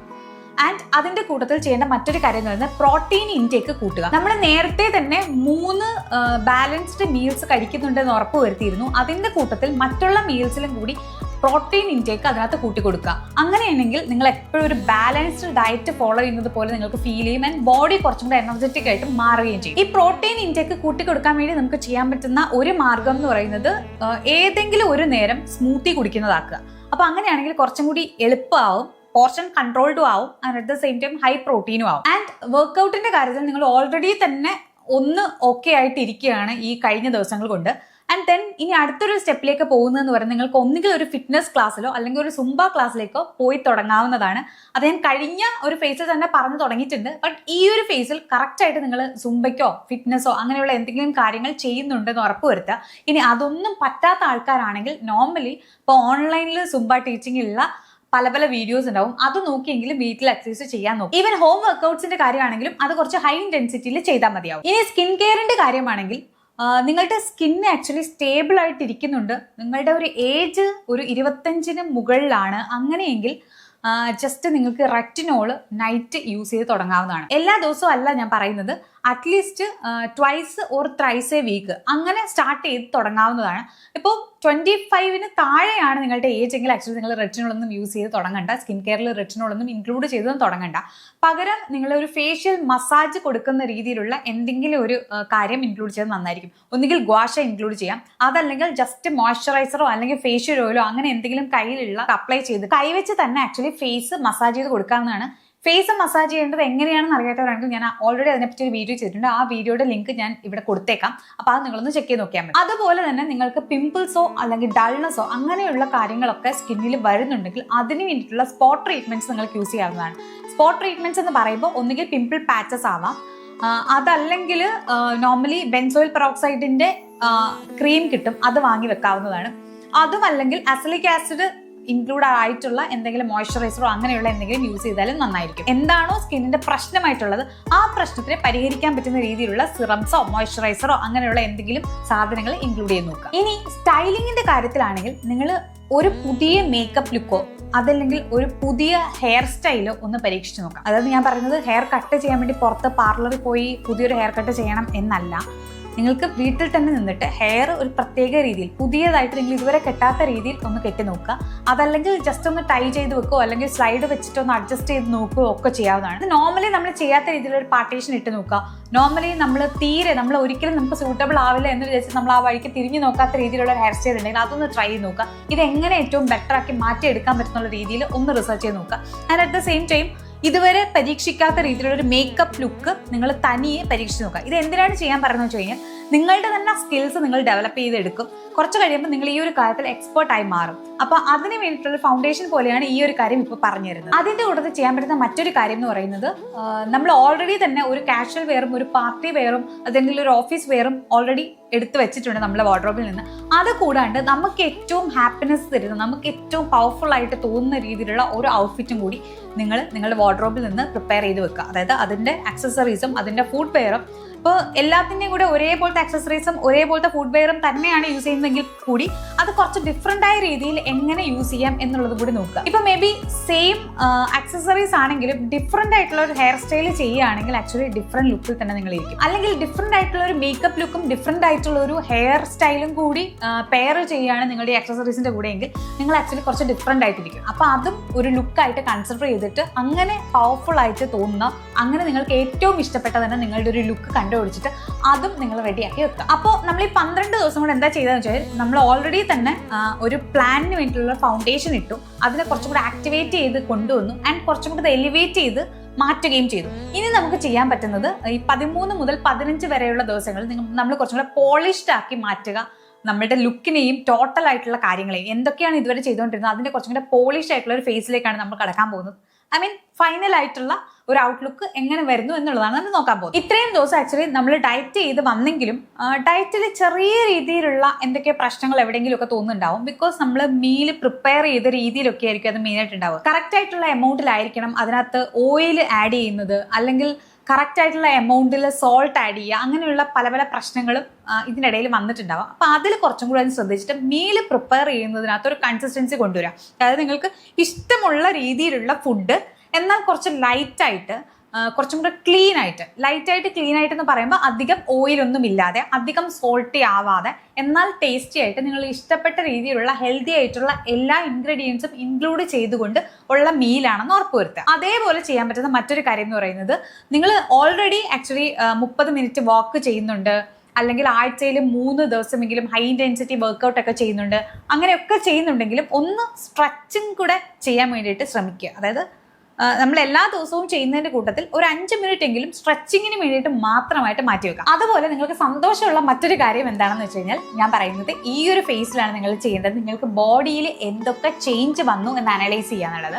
ആൻഡ് അതിന്റെ കൂട്ടത്തിൽ ചെയ്യേണ്ട മറ്റൊരു കാര്യം എന്ന് പറയുന്നത് പ്രോട്ടീൻ ഇൻടേക്ക് കൂട്ടുക. നമ്മൾ നേരത്തെ തന്നെ 3 ബാലൻസ്ഡ് മീൽസ് കഴിക്കുന്നുണ്ടെന്ന് ഉറപ്പ് വരുത്തിയിരുന്നു. അതിന്റെ കൂട്ടത്തിൽ മറ്റുള്ള മീൽസിലും കൂടി പ്രോട്ടീൻ ഇൻടേക്ക് അതിനകത്ത് കൂട്ടിക്കൊടുക്കുക. അങ്ങനെയാണെങ്കിൽ നിങ്ങൾ എപ്പോഴും ഒരു ബാലൻസ്ഡ് ഡയറ്റ് ഫോളോ ചെയ്യുന്നത് പോലെ നിങ്ങൾക്ക് ഫീൽ ചെയ്യും. ആൻഡ് ബോഡി കുറച്ചും കൂടെ എനർജറ്റിക് ആയിട്ട് മാറുകയും ചെയ്യും. ഈ പ്രോട്ടീൻ ഇൻടേക്ക് കൂട്ടിക്കൊടുക്കാൻ വേണ്ടി നമുക്ക് ചെയ്യാൻ പറ്റുന്ന ഒരു മാർഗം എന്ന് പറയുന്നത് ഏതെങ്കിലും ഒരു നേരം സ്മൂത്തി കുടിക്കുന്നതാക്കുക. അപ്പൊ അങ്ങനെയാണെങ്കിൽ കുറച്ചും കൂടി എളുപ്പമാവും, പോർഷൻ കൺട്രോൾഡും ആവും, and at the same time high പ്രോട്ടീനും ആവും. ആൻഡ് വർക്ക്ഔട്ടിന്റെ കാര്യത്തിൽ നിങ്ങൾ ഓൾറെഡി തന്നെ ഒന്ന് ഓക്കെ ആയിട്ട് ഇരിക്കുകയാണ് ഈ കഴിഞ്ഞ ദിവസങ്ങൾ കൊണ്ട്. ആൻഡ് ദെൻ ഇനി അടുത്തൊരു സ്റ്റെപ്പിലേക്ക് പോകുന്നതെന്ന് പറയുന്നത് നിങ്ങൾക്ക് ഒന്നുകിൽ ഒരു ഫിറ്റ്നസ് ക്ലാസ്സിലോ അല്ലെങ്കിൽ ഒരു സുംബ ക്ലാസ്സിലേക്കോ പോയി തുടങ്ങാവുന്നതാണ്. അത് ഞാൻ കഴിഞ്ഞ ഒരു ഫേസിൽ തന്നെ പറഞ്ഞു തുടങ്ങിയിട്ടുണ്ട്. ബട്ട് ഈ ഒരു ഫേസിൽ കറക്റ്റ് ആയിട്ട് നിങ്ങൾ സുംബയ്ക്കോ ഫിറ്റ്നസ്സോ അങ്ങനെയുള്ള എന്തെങ്കിലും കാര്യങ്ങൾ ചെയ്യുന്നുണ്ടെന്ന് ഉറപ്പുവരുത്തുക. ഇനി അതൊന്നും പറ്റാത്ത ആൾക്കാരാണെങ്കിൽ നോർമലി ഇപ്പോൾ ഓൺലൈനിൽ സുംബ ടീച്ചിങ് ഉള്ള പല വീഡിയോസ് ഉണ്ടാവും, അത് നോക്കിയെങ്കിലും വീട്ടിൽ എക്സസൈസ് ചെയ്യാൻ നോക്കും. ഈവൻ ഹോം വർക്ക്ഔട്ട്സിന്റെ കാര്യമാണെങ്കിലും അത് കുറച്ച് ഹൈ ഇന്റൻസിറ്റിയിൽ ചെയ്താൽ മതിയാവും. ഇനി സ്കിൻ കെയറിന്റെ കാര്യമാണെങ്കിൽ നിങ്ങളുടെ സ്കിന്ന് ആക്ച്വലി സ്റ്റേബിൾ ആയിട്ട് ഇരിക്കുന്നുണ്ട്, നിങ്ങളുടെ ഒരു ഏജ് ഒരു 25-ന് മുകളിലാണ്, അങ്ങനെയെങ്കിൽ ജസ്റ്റ് നിങ്ങൾക്ക് റെറ്റിനോൾ നൈറ്റ് യൂസ് ചെയ്ത് തുടങ്ങാവുന്നതാണ്. എല്ലാ ദിവസവും അല്ല ഞാൻ പറയുന്നത്, at least twice or thrice a week അങ്ങനെ സ്റ്റാർട്ട് ചെയ്ത് തുടങ്ങാവുന്നതാണ്. ഇപ്പോൾ 25-ന് താഴെയാണ് നിങ്ങളുടെ ഏജ് എങ്കിൽ ആക്ച്വലി നിങ്ങൾ റെറ്റിനോളൊന്നും യൂസ് ചെയ്ത് തുടങ്ങണ്ട, സ്കിൻ കെയറിൽ റെറ്റിനോളൊന്നും ഇൻക്ലൂഡ് ചെയ്തൊന്നും തുടങ്ങണ്ട. പകരം നിങ്ങൾ ഒരു ഫേഷ്യൽ മസാജ് കൊടുക്കുന്ന രീതിയിലുള്ള എന്തെങ്കിലും ഒരു കാര്യം ഇൻക്ലൂഡ് ചെയ്ത് നന്നായിരിക്കും. ഒന്നുകിൽ ഗ്വാഷ ഇൻക്ലൂഡ് ചെയ്യാം, അതല്ലെങ്കിൽ ജസ്റ്റ് മോയ്സ്ചറൈസറോ അല്ലെങ്കിൽ ഫേഷ്യൽ ഓയിലോ അങ്ങനെ എന്തെങ്കിലും കയ്യിലുള്ള അപ്ലൈ ചെയ്ത് കൈവച്ച് തന്നെ ആക്ച്വലി ഫേസ് മസാജ് ചെയ്ത് കൊടുക്കാവുന്നതാണ്. ഫേസ് മസാജ് ചെയ്യേണ്ടത് എങ്ങനെയാണെന്ന് അറിയാത്തവരാണെങ്കിൽ ഞാൻ ഓൾറെഡി അതിനെപ്പറ്റി ഒരു വീഡിയോ ചെയ്തിട്ടുണ്ട്. ആ വീഡിയോയുടെ ലിങ്ക് ഞാൻ ഇവിടെ കൊടുത്തേക്കാം. അപ്പോൾ അത് നിങ്ങളൊന്ന് ചെക്ക് ചെയ്ത് നോക്കിയാൽ മതി. അതുപോലെ തന്നെ നിങ്ങൾക്ക് പിമ്പിൾസോ അല്ലെങ്കിൽ ഡൾനെസ്സോ അങ്ങനെയുള്ള കാര്യങ്ങളൊക്കെ സ്കിന്നിൽ വരുന്നുണ്ടെങ്കിൽ അതിന് വേണ്ടിയിട്ടുള്ള സ്പോട്ട് ട്രീറ്റ്മെന്റ്സ് നിങ്ങൾക്ക് യൂസ് ചെയ്യാവുന്നതാണ്. സ്പോട്ട് ട്രീറ്റ്മെന്റ്സ് എന്ന് പറയുമ്പോൾ ഒന്നുകിൽ പിമ്പിൾ പാച്ചസ് ആവാം, അതല്ലെങ്കിൽ നോർമലി ബെൻസോയിൽ പെറോക്സൈഡിന്റെ ക്രീം കിട്ടും, അത് വാങ്ങി വെക്കാവുന്നതാണ്. അതും അല്ലെങ്കിൽ അസിലിക് ആസിഡ് ഇൻക്ലൂഡ് ആയിട്ടുള്ള എന്തെങ്കിലും മോയ്സ്ചറൈസറോ അങ്ങനെയുള്ള എന്തെങ്കിലും യൂസ് ചെയ്താലും നന്നായിരിക്കും. എന്താണോ സ്കിന്നിന്റെ പ്രശ്നമായിട്ടുള്ളത് ആ പ്രശ്നത്തിനെ പരിഹരിക്കാൻ പറ്റുന്ന രീതിയിലുള്ള സിറംസോ മോയ്സ്ചറൈസറോ അങ്ങനെയുള്ള എന്തെങ്കിലും സാധനങ്ങൾ ഇൻക്ലൂഡ് ചെയ്ത് നോക്കുക. ഇനി സ്റ്റൈലിങ്ങിന്റെ കാര്യത്തിലാണെങ്കിൽ നിങ്ങൾ ഒരു പുതിയ മേക്കപ്പ് ലുക്കോ അതല്ലെങ്കിൽ ഒരു പുതിയ ഹെയർ സ്റ്റൈലോ ഒന്ന് പരീക്ഷിച്ച് നോക്കാം. അതായത് ഞാൻ പറയുന്നത് ഹെയർ കട്ട് ചെയ്യാൻ വേണ്ടി പുറത്ത് പാർലറിൽ പോയി പുതിയൊരു ഹെയർ കട്ട് ചെയ്യണം എന്നല്ല. നിങ്ങൾക്ക് വീട്ടിൽ തന്നെ നിന്നിട്ട് ഹെയർ ഒരു പ്രത്യേക രീതിയിൽ പുതിയതായിട്ട് നിങ്ങൾ ഇതുവരെ കെട്ടാത്ത രീതിയിൽ ഒന്ന് കെട്ടി നോക്കുക. അതല്ലെങ്കിൽ ജസ്റ്റ് ഒന്ന് ടൈ ചെയ്ത് വെക്കുകയോ അല്ലെങ്കിൽ സ്ലൈഡ് വെച്ചിട്ട് ഒന്ന് അഡ്ജസ്റ്റ് ചെയ്ത് നോക്കുകയോ ഒക്കെ ചെയ്യാവുന്നതാണ്. നോർമലി നമ്മൾ ചെയ്യാത്ത രീതിയിൽ ഒരു പാർട്ടീഷൻ ഇട്ട് നോക്കുക. നോർമലി നമ്മൾ ഒരിക്കലും നമുക്ക് സൂട്ടബിൾ ആവില്ല എന്ന് വിചാരിച്ച് നമ്മൾ ആ വഴിക്ക് തിരിഞ്ഞു നോക്കാത്ത രീതിയിലുള്ള ഹെയർ സ്റ്റൈൽ ഉണ്ടെങ്കിൽ അതൊന്ന് ട്രൈ ചെയ്ത് നോക്കുക. ഇത് എങ്ങനെ ഏറ്റവും ബെറ്റർ ആക്കി മാറ്റിയെടുക്കാൻ പറ്റുന്ന രീതിയിൽ ഒന്ന് റിസർച്ച് ചെയ്ത് നോക്കുക. And at the same time ഇതുവരെ പരീക്ഷിക്കാത്ത രീതിയിലുള്ള ഒരു മേക്കപ്പ് ലുക്ക് നിങ്ങൾ തനിയെ പരീക്ഷിച്ച് നോക്കുക. ഇത് എന്തിനാണ് ചെയ്യാൻ പറയുന്നത് വെച്ച് കഴിഞ്ഞാൽ നിങ്ങളുടെ തന്നെ സ്കിൽസ് നിങ്ങൾ ഡെവലപ്പ് ചെയ്തെടുക്കും. കുറച്ച് കഴിയുമ്പോൾ നിങ്ങൾ ഈ ഒരു കാര്യത്തിൽ എക്സ്പേർട്ടായി മാറും. അപ്പോൾ അതിന് വേണ്ടിയിട്ടുള്ള ഫൗണ്ടേഷൻ പോലെയാണ് ഈ ഒരു കാര്യം ഇപ്പോൾ പറഞ്ഞു തരുന്നത്. അതിൻ്റെ കൂട്ടത്തിൽ ചെയ്യാൻ പറ്റുന്ന മറ്റൊരു കാര്യം എന്ന് പറയുന്നത് നമ്മൾ ഓൾറെഡി തന്നെ ഒരു കാഷ്വൽ വെയറും ഒരു പാർട്ടി വെയറും അല്ലെങ്കിൽ ഒരു ഓഫീസ് വെയറും ഓൾറെഡി എടുത്തു വെച്ചിട്ടുണ്ട് നമ്മുടെ വാർഡ്രോബിൽ നിന്ന്. അത് കൂടാണ്ട് നമുക്ക് ഏറ്റവും ഹാപ്പിനെസ് തരുന്ന, നമുക്ക് ഏറ്റവും പവർഫുൾ ആയിട്ട് തോന്നുന്ന രീതിയിലുള്ള ഒരു ഔട്ട്ഫിറ്റും കൂടി നിങ്ങളുടെ വാർഡ്രോബിൽ നിന്ന് പ്രിപ്പയർ ചെയ്ത് വെക്കുക. അതായത് അതിൻ്റെ ആക്സസറീസും അതിൻ്റെ ഫുഡ് വെയറും. ഇപ്പോൾ എല്ലാത്തിൻ്റെയും കൂടെ ഒരേപോലത്തെ ആക്സസറീസും ഒരേപോലത്തെ ഫുഡ് വെയറും തന്നെയാണ് യൂസ് ചെയ്യുന്നതെങ്കിൽ കൂടി അത് കുറച്ച് ഡിഫറെൻ്റ് ആയ രീതിയിൽ എങ്ങനെ യൂസ് ചെയ്യാം എന്നുള്ളത് കൂടി നോക്കുക. ഇപ്പം മേ ബി സെയിം ആക്സസറീസ് ആണെങ്കിലും ഡിഫറെൻ്റ് ആയിട്ടുള്ള ഒരു ഹെയർ സ്റ്റൈൽ ചെയ്യുകയാണെങ്കിൽ ആക്ച്വലി ഡിഫറെൻറ്റ് ലുക്കിൽ തന്നെ നിങ്ങൾ ഇരിക്കും. അല്ലെങ്കിൽ ഡിഫറെൻ്റ് ആയിട്ടുള്ള ഒരു മേക്കപ്പ് ലുക്കും ഡിഫറെൻ്റ് ആയിട്ടുള്ള ഒരു ഹെയർ സ്റ്റൈലും കൂടി പെയർ ചെയ്യുകയാണ് നിങ്ങളുടെ ആക്സസറീസിൻ്റെ കൂടെ എങ്കിൽ നിങ്ങൾ ആക്ച്വലി കുറച്ച് ഡിഫറെൻ്റ് ആയിട്ടിരിക്കും. അപ്പോൾ അതും ഒരു ലുക്കായിട്ട് കൺസിഡർ ചെയ്തിട്ട് അങ്ങനെ പവർഫുൾ ആയിട്ട് തോന്നുന്ന, അങ്ങനെ നിങ്ങൾക്ക് ഏറ്റവും ഇഷ്ടപ്പെട്ട തന്നെ നിങ്ങളുടെ ഒരു ലുക്ക് കണ്ടുപിടിച്ചിട്ട് അതും നിങ്ങൾ റെഡിയാക്കി വെക്കുക. അപ്പോൾ നമ്മൾ ഈ 12 ദിവസം കൊണ്ട് എന്താ ചെയ്തതെന്ന് വെച്ചാൽ നമ്മൾ ഓൾറെഡി തന്നെ ഒരു പ്ലാനിന് വേണ്ടിയിട്ടുള്ള ഫൗണ്ടേഷൻ ഇട്ടു, അതിനെ കുറച്ചും കൂടെ ആക്ടിവേറ്റ് ചെയ്ത് കൊണ്ടുവന്നു ആൻഡ് കുറച്ചും കൂടെ എലിവേറ്റ് ചെയ്ത് മാറ്റുകയും ചെയ്തു. ഇനി നമുക്ക് ചെയ്യാൻ പറ്റുന്നത് ഈ 13 മുതൽ 15 വരെയുള്ള ദിവസങ്ങളിൽ നമ്മൾ കുറച്ചും കൂടെ പോളിഷ്ഡ് ആക്കി മാറ്റുക. നമ്മുടെ ലുക്കിനെയും ടോട്ടൽ ആയിട്ടുള്ള കാര്യങ്ങളെയും എന്തൊക്കെയാണ് ഇതുവരെ ചെയ്തുകൊണ്ടിരുന്നത് അതിന്റെ കുറച്ചും കൂടെ പോളിഷ് ആയിട്ടുള്ള ഒരു ഫേസിലേക്കാണ് നമ്മൾ കടക്കാൻ പോകുന്നത്. ഐ മീൻ ഫൈനൽ ആയിട്ടുള്ള ഒരു ഔട്ട്ലുക്ക് എങ്ങനെ വരുന്നു എന്നുള്ളതാണ് നമ്മൾ നോക്കാൻ പോകുന്നത്. ഇത്രയും ദിവസം ആക്ച്വലി നമ്മൾ ഡയറ്റ് ചെയ്ത് വന്നെങ്കിലും ഡയറ്റിൽ ചെറിയ രീതിയിലുള്ള എന്തൊക്കെയോ പ്രശ്നങ്ങൾ എവിടെയെങ്കിലും ഒക്കെ തോന്നുന്നുണ്ടാവും. ബിക്കോസ് നമ്മൾ മീൽ പ്രിപ്പയർ ചെയ്ത രീതിയിലൊക്കെ ആയിരിക്കും അത് മെയിനായിട്ട് ഉണ്ടാവുക. കറക്റ്റ് ആയിട്ടുള്ള എമൗണ്ടിലായിരിക്കണം അതിനകത്ത് ഓയിൽ ആഡ് ചെയ്യുന്നത്, അല്ലെങ്കിൽ കറക്റ്റ് ആയിട്ടുള്ള എമൗണ്ടിൽ സോൾട്ട് ആഡ് ചെയ്യുക, അങ്ങനെയുള്ള പല പല പ്രശ്നങ്ങളും ഇതിനിടയിൽ വന്നിട്ടുണ്ടാവും. അപ്പോൾ അതിൽ കുറച്ചും കൂടി ശ്രദ്ധിച്ചിട്ട് മീൽ പ്രിപ്പയർ ചെയ്യുന്നതിനകത്ത് ഒരു കൺസിസ്റ്റൻസി കൊണ്ടുവരാം. അതായത് നിങ്ങൾക്ക് ഇഷ്ടമുള്ള രീതിയിലുള്ള ഫുഡ് എന്നാൽ കുറച്ച് ലൈറ്റായിട്ട്, കുറച്ചും കൂടെ ക്ലീൻ ആയിട്ട് എന്ന് പറയുമ്പോൾ അധികം ഓയിലൊന്നും ഇല്ലാതെ, അധികം സോൾട്ടി ആവാതെ, എന്നാൽ ടേസ്റ്റി ആയിട്ട് നിങ്ങൾ ഇഷ്ടപ്പെട്ട രീതിയിലുള്ള ഹെൽത്തി ആയിട്ടുള്ള എല്ലാ ഇൻഗ്രീഡിയൻസും ഇൻക്ലൂഡ് ചെയ്തുകൊണ്ട് ഉള്ള മീലാണെന്ന് ഉറപ്പുവരുത്തുക. അതേപോലെ ചെയ്യാൻ പറ്റുന്ന മറ്റൊരു കാര്യം എന്ന് പറയുന്നത്, നിങ്ങൾ ഓൾറെഡി ആക്ച്വലി 30 മിനിറ്റ് വാക്ക് ചെയ്യുന്നുണ്ട്, അല്ലെങ്കിൽ ആഴ്ചയിൽ 3 ദിവസമെങ്കിലും ഹൈ ഇൻറ്റൻസിറ്റി വർക്കൗട്ട് ഒക്കെ ചെയ്യുന്നുണ്ട്, അങ്ങനെയൊക്കെ ചെയ്യുന്നുണ്ടെങ്കിലും ഒന്ന് സ്ട്രെച്ചിങ് കൂടെ ചെയ്യാൻ വേണ്ടിയിട്ട് ശ്രമിക്കുക. അതായത് നമ്മൾ എല്ലാ ദിവസവും ചെയ്യുന്നതിന്റെ കൂട്ടത്തിൽ ഒരു 5 മിനിറ്റ് എങ്കിലും സ്ട്രെച്ചിങ്ങിന് വേണ്ടിയിട്ട് മാത്രമായിട്ട് മാറ്റിവെക്കാം. അതുപോലെ നിങ്ങൾക്ക് സന്തോഷമുള്ള മറ്റൊരു കാര്യം എന്താണെന്ന് വെച്ച് കഴിഞ്ഞാൽ, ഞാൻ പറയുന്നത് ഈ ഒരു ഫേസിലാണ് നിങ്ങൾ ചെയ്യേണ്ടത്. നിങ്ങൾക്ക് ബോഡിയിൽ എന്തൊക്കെ ചേഞ്ച് വന്നു എന്ന് അനലൈസ് ചെയ്യാന്നുള്ളത്.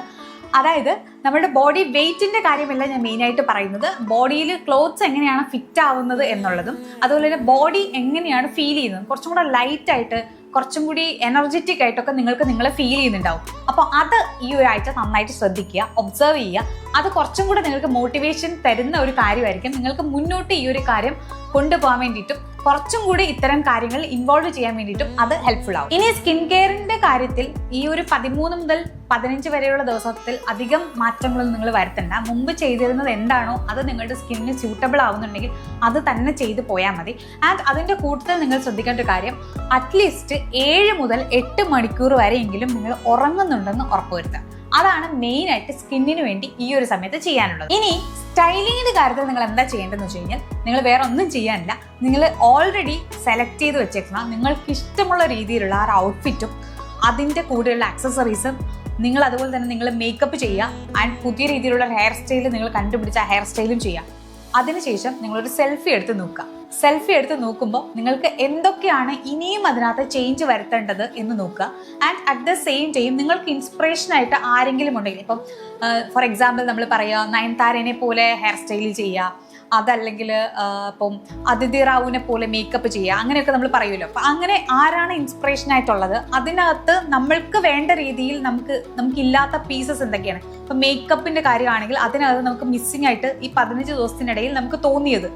അതായത് നമ്മുടെ ബോഡി വെയിറ്റിന്റെ കാര്യമല്ല ഞാൻ മെയിനായിട്ട് പറയുന്നത്, ബോഡിയിൽ ക്ലോത്ത്സ് എങ്ങനെയാണ് ഫിറ്റ് ആവുന്നത് എന്നുള്ളതും, അതുപോലെ തന്നെ ബോഡി എങ്ങനെയാണ് ഫീൽ ചെയ്യുന്നത്, കുറച്ചും കൂടെ ലൈറ്റ് ആയിട്ട്, കുറച്ചും കൂടി എനർജറ്റിക് ആയിട്ടൊക്കെ നിങ്ങളെ ഫീൽ ചെയ്യുന്നുണ്ടാവും. അപ്പോൾ അത് ഈ ഒരാഴ്ച നന്നായിട്ട് ശ്രദ്ധിക്കുക, ഒബ്സർവ് ചെയ്യുക. അത് കുറച്ചും കൂടെ നിങ്ങൾക്ക് മോട്ടിവേഷൻ തരുന്ന ഒരു കാര്യമായിരിക്കും. നിങ്ങൾക്ക് മുന്നോട്ട് ഈ ഒരു കാര്യം കൊണ്ടുപോകാൻ വേണ്ടിയിട്ടും കുറച്ചും കൂടി ഇത്തരം കാര്യങ്ങൾ ഇൻവോൾവ് ചെയ്യാൻ വേണ്ടിയിട്ടും അത് ഹെൽപ്ഫുൾ ആവും. ഇനി സ്കിൻ കെയറിന്റെ കാര്യത്തിൽ ഈ ഒരു 13 മുതൽ 15 വരെയുള്ള ദിവസത്തിൽ അധികം മാറ്റങ്ങളൊന്നും നിങ്ങൾ വരുത്തണ്ട. മുമ്പ് ചെയ്തിരുന്നത് എന്താണോ അത് നിങ്ങളുടെ സ്കിന്നിന് സ്യൂട്ടബിൾ ആവുന്നുണ്ടെങ്കിൽ അത് തന്നെ ചെയ്തു പോയാൽ മതി. ആൻഡ് അതിന്റെ കൂട്ടത്തിൽ നിങ്ങൾ ശ്രദ്ധിക്കേണ്ട ഒരു കാര്യം, അറ്റ്ലീസ്റ്റ് 7 മുതൽ 8 മണിക്കൂർ വരെയെങ്കിലും നിങ്ങൾ ഉറങ്ങുന്നുണ്ടെന്ന് ഉറപ്പുവരുത്തുക. അതാണ് മെയിൻ ആയിട്ട് സ്കിന്നിന് വേണ്ടി ഈ ഒരു സമയത്ത് ചെയ്യാനുള്ളത്. ഇനി സ്റ്റൈലിങ്ങിന്റെ കാര്യത്തിൽ നിങ്ങൾ എന്താ ചെയ്യേണ്ടതെന്ന് വെച്ച് കഴിഞ്ഞാൽ, നിങ്ങൾ വേറെ ഒന്നും ചെയ്യാനില്ല. നിങ്ങൾ ഓൾറെഡി സെലക്ട് ചെയ്ത് വെച്ചേക്കുന്ന നിങ്ങൾക്ക് ഇഷ്ടമുള്ള രീതിയിലുള്ള ആ ഔട്ട്ഫിറ്റും അതിൻ്റെ കൂടെയുള്ള ആക്സസറീസും, നിങ്ങൾ അതുപോലെ തന്നെ നിങ്ങൾ മേക്കപ്പ് ചെയ്യുക. ആൻഡ് പുതിയ രീതിയിലുള്ള ഹെയർ സ്റ്റൈൽ നിങ്ങൾ കണ്ടുപിടിച്ച ആ ഹെയർ സ്റ്റൈലും ചെയ്യുക. അതിനുശേഷം നിങ്ങളൊരു സെൽഫി എടുത്ത് നോക്കുക. സെൽഫി എടുത്ത് നോക്കുമ്പോൾ നിങ്ങൾക്ക് എന്തൊക്കെയാണ് ഇനിയും അതിനകത്ത് ചേഞ്ച് വരുത്തേണ്ടത് എന്ന് നോക്കുക. And at the same time നിങ്ങൾക്ക് ഇൻസ്പിറേഷനായിട്ട് ആരെങ്കിലും ഉണ്ടെങ്കിൽ, ഇപ്പം ഫോർ എക്സാമ്പിൾ നമ്മൾ പറയുക നയൻതാരനെ പോലെ ഹെയർ സ്റ്റൈൽ ചെയ്യുക, അതല്ലെങ്കിൽ ഇപ്പം അതിഥി റാവുവിനെ പോലെ മേക്കപ്പ് ചെയ്യുക, അങ്ങനെയൊക്കെ നമ്മൾ പറയുമല്ലോ. അപ്പം അങ്ങനെ ആരാണ് ഇൻസ്പിറേഷൻ ആയിട്ടുള്ളത്, അതിനകത്ത് നമ്മൾക്ക് വേണ്ട രീതിയിൽ നമുക്കില്ലാത്ത പീസസ് എന്തൊക്കെയാണ്. ഇപ്പം മേക്കപ്പിൻ്റെ കാര്യമാണെങ്കിൽ അതിനകത്ത് നമുക്ക് മിസ്സിംഗ് ആയിട്ട് ഈ 15 ദിവസത്തിനിടയിൽ നമുക്ക് തോന്നിയത്,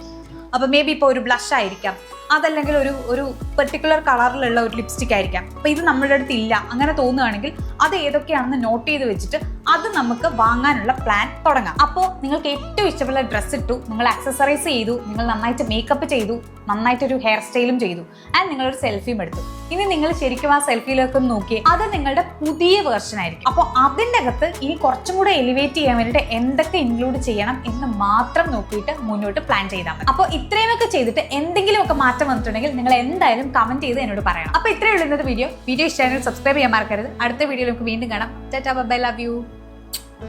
അപ്പോൾ മേ ബി ഇപ്പോൾ ഒരു ബ്ലഷ് ആയിരിക്കാം, അതല്ലെങ്കിൽ ഒരു പെർട്ടിക്കുലർ കളറിലുള്ള ഒരു ലിപ്സ്റ്റിക് ആയിരിക്കാം. അപ്പോൾ ഇത് നമ്മളുടെ അടുത്ത് ഇല്ല അങ്ങനെ തോന്നുകയാണെങ്കിൽ അത് ഏതൊക്കെയാണെന്ന് നോട്ട് ചെയ്ത് വെച്ചിട്ട് അത് നമുക്ക് വാങ്ങാനുള്ള പ്ലാൻ തുടങ്ങാം. അപ്പോൾ നിങ്ങൾക്ക് ഏറ്റവും ഇഷ്ടമുള്ള ഡ്രസ്സ് ഇട്ടു, നിങ്ങൾ ആക്സസറൈസ് ചെയ്തു, നിങ്ങൾ നന്നായിട്ട് മേക്കപ്പ് ചെയ്തു, നന്നായിട്ടൊരു ഹെയർ സ്റ്റൈലും ചെയ്തു, ആൻഡ് നിങ്ങളൊരു സെൽഫിയും എടുത്തു. ഇനി നിങ്ങൾ ശരിക്കും ആ സെൽഫിയിലേക്ക് നോക്കി അത് നിങ്ങളുടെ പുതിയ വേർഷൻ ആയിരിക്കും. അപ്പോൾ അതിൻ്റെ അകത്ത് ഇനി കുറച്ചും കൂടെ എലിവേറ്റ് ചെയ്യാൻ വേണ്ടിയിട്ട് എന്തൊക്കെ ഇൻക്ലൂഡ് ചെയ്യണം എന്ന് മാത്രം നോക്കിയിട്ട് മുന്നോട്ട് പ്ലാൻ ചെയ്താൽ മതി. അപ്പോൾ ഇത്രയുമൊക്കെ ചെയ്തിട്ട് എന്തെങ്കിലുമൊക്കെ മാറ്റം വന്നിട്ടുണ്ടെങ്കിൽ നിങ്ങൾ എന്തായാലും കമന്റ് ചെയ്ത് എന്നോട് പറയണം. അപ്പോൾ ഇത്രയേ ഉള്ളൂ ഇന്നത്തെ വീഡിയോ. ഇഷ്ടമായാലും സബ്സ്ക്രൈബ് ചെയ്യാൻ മറക്കരുത്. അടുത്ത വീഡിയോയിൽ നമുക്ക് വീണ്ടും കാണാം. Tata, bye, love U.